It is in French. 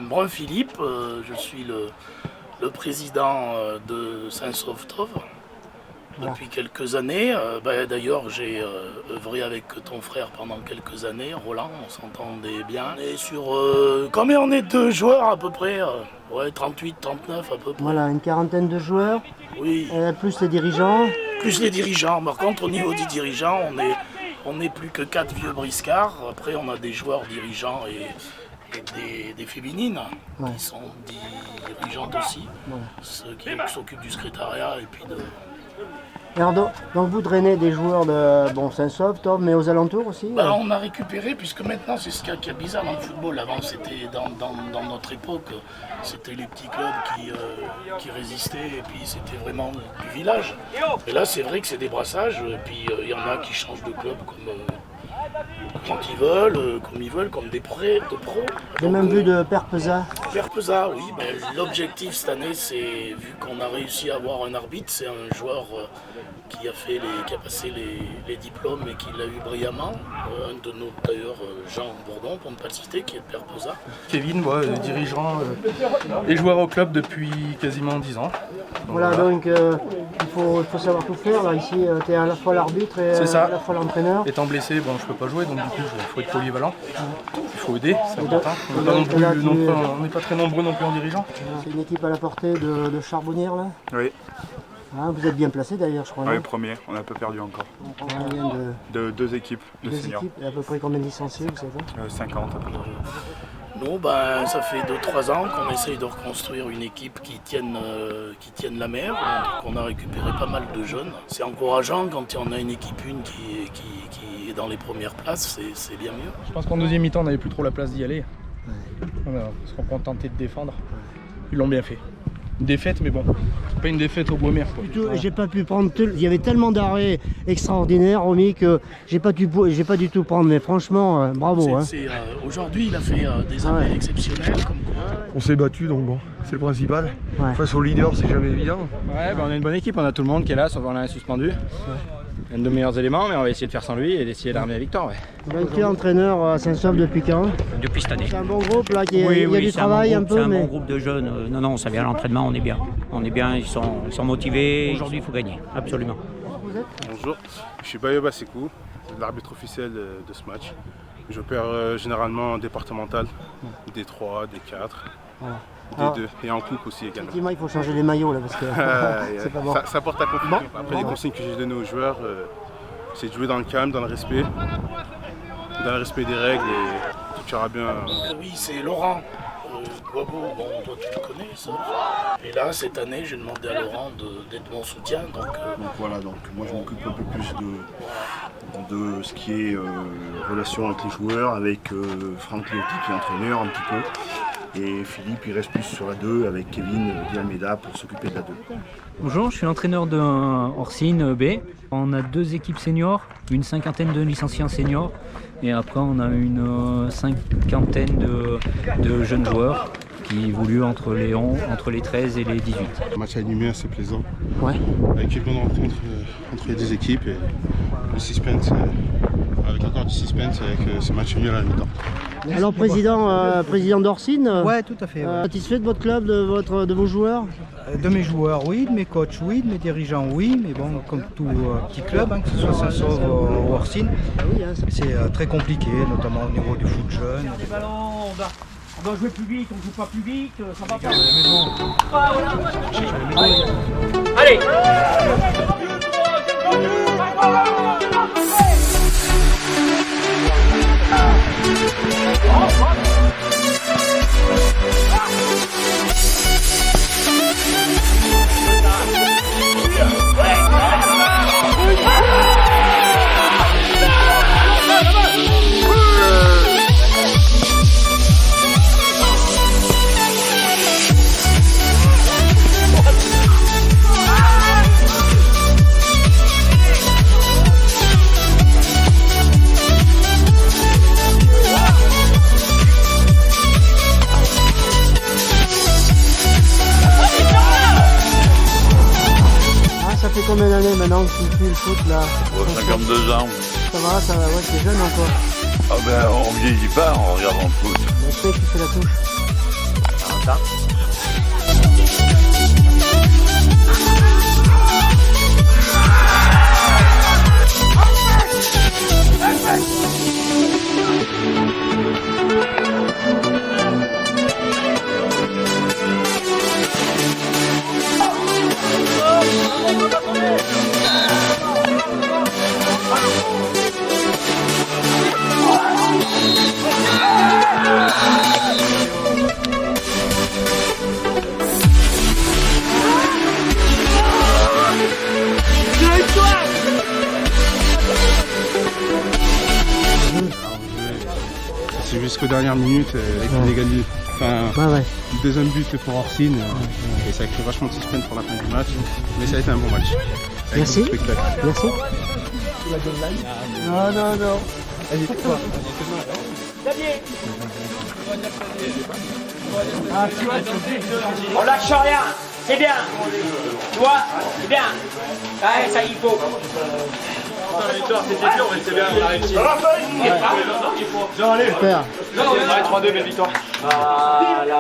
Brun Philippe, je suis le président de Saint-Sauve-Tove depuis quelques années. D'ailleurs, j'ai œuvré avec ton frère pendant quelques années, Roland, on s'entendait bien. Et sur combien on est de joueurs à peu près 38, 39 à peu près. Voilà, une quarantaine de joueurs, Oui. Plus les dirigeants. Plus les dirigeants. Par contre, au niveau des dirigeants, on n'est plus que 4 vieux briscards. Après, on a des joueurs dirigeants et des féminines qui sont dirigeantes aussi. Ceux qui s'occupent du secrétariat et puis de... Alors, donc vous drainez des joueurs de Saint-Sauve-Tove, mais aux alentours aussi On a récupéré, puisque maintenant c'est ce qui est bizarre dans le football. Avant, c'était dans notre époque, c'était les petits clubs qui résistaient et puis c'était vraiment du village. Et là, c'est vrai que c'est des brassages, et puis il y en a qui changent de club quand ils veulent, comme des pros. J'ai même vu de Perpesa. Perpesa, oui. L'objectif cette année, c'est, vu qu'on a réussi à avoir un arbitre, c'est un joueur qui a passé les diplômes et qui l'a eu brillamment. Un de nos, d'ailleurs, Jean Bourdon, pour ne pas le citer, qui est de Perpesa. Kevin, dirigeant et joueur au club depuis quasiment 10 ans. Voilà, donc il faut savoir tout faire. Là, ici, tu es à la fois l'arbitre et à la fois l'entraîneur. Étant blessé, je peux pas jouer, donc du coup, il faut être polyvalent. Il faut aider, c'est important. On n'est pas très nombreux non plus en dirigeant. C'est une équipe à la portée de Charbonnières, là. Oui. Vous êtes bien placé d'ailleurs, je crois. Oui, premier, on a un peu perdu encore. On vient de deux équipes de deux seniors. équipes, et à peu près combien de licenciés, vous savez 50 à peu près. Nous, ça fait 2-3 ans qu'on essaye de reconstruire une équipe qui tienne la mer. Donc on a récupéré pas mal de jeunes. C'est encourageant quand on a une équipe qui est dans les premières places, c'est bien mieux. Je pense qu'en deuxième mi-temps, on n'avait plus trop la place d'y aller. On se contentait de défendre. Ils l'ont bien fait. Une défaite, mais bon, pas une défaite au bois mer. J'ai pas pu prendre. Il y avait tellement d'arrêts extraordinaires, Romy, que j'ai pas du tout prendre. Mais franchement, bravo. Aujourd'hui, il a fait des arrêts exceptionnels. On s'est battu, donc bon, c'est le principal. Face au leader, c'est jamais évident. On a une bonne équipe, on a tout le monde qui est là, sauf on a un suspendu. Un de nos meilleurs éléments, mais on va essayer de faire sans lui et d'essayer d'armer la victoire. Tu es entraîneur à Saint-Sauve depuis quand? Depuis cette année. C'est un bon groupe là, il y a du travail un peu. C'est un bon groupe de jeunes. Non, ça vient à l'entraînement, on est bien. On est bien, ils sont motivés. Aujourd'hui, il faut gagner, absolument. Bonjour, je suis Bayoba Sekou, l'arbitre officiel de ce match. J'opère généralement en départemental, D3, D4. D2 et en coupe aussi également. Effectivement, il faut changer les maillots là parce que c'est pas bon. Ça porte à confusion. Après, les consignes que j'ai données aux joueurs, c'est de jouer dans le calme, dans le respect des règles et tout ira bien. Oui, c'est Laurent Guabo, toi tu le connais ça. Et là, cette année, j'ai demandé à Laurent d'être mon soutien. Donc voilà, moi je m'occupe un peu plus de ce qui est relation avec les joueurs, avec Franck Liotti qui est entraîneur un petit peu. Et Philippe, il reste plus sur la 2 avec Kevin Dialmeda pour s'occuper de la 2. Bonjour, je suis l'entraîneur de Orsine B. On a 2 équipes seniors, une cinquantaine de licenciés seniors et après on a une cinquantaine de jeunes joueurs qui évoluent entre les 13 et les 18. Le match animé assez plaisant. Ouais. Avec quelques rencontres entre les deux équipes et le suspense, avec encore du suspense avec ce match nul à la mi-temps. Alors président d'Orsine, ouais, tout à fait. Satisfait de votre club, de vos joueurs? De mes joueurs, oui, de mes coachs, oui, de mes dirigeants, oui, mais bon, comme tout petit club, que ce soit Saint-Sauve ou Orsine, c'est très compliqué, notamment au niveau du foot jeune. On doit jouer plus vite, on joue pas plus vite, ça va pas. Allez! Ça fait combien d'années maintenant que tu fais le foot là? 52 ans. Ça va, ouais, t'es jeune encore. On vieillit pas en regardant le foot. Mais tu fais la touche. ça. C'est jusqu'aux dernières minutes avec une égalité. Enfin, le deuxième but pour Orsine et ça a créé vachement de suspense pour la fin du match. Mais ça a été un bon match. Merci. Merci. Non, non, non. Allez, quoi? On lâche rien, c'est bien. Tu vois, c'est bien. Ouais, ça il faut. La victoire c'était dur, mais c'est bien, on a réussi. Super. Non, 3-2, belle victoire. Voilà.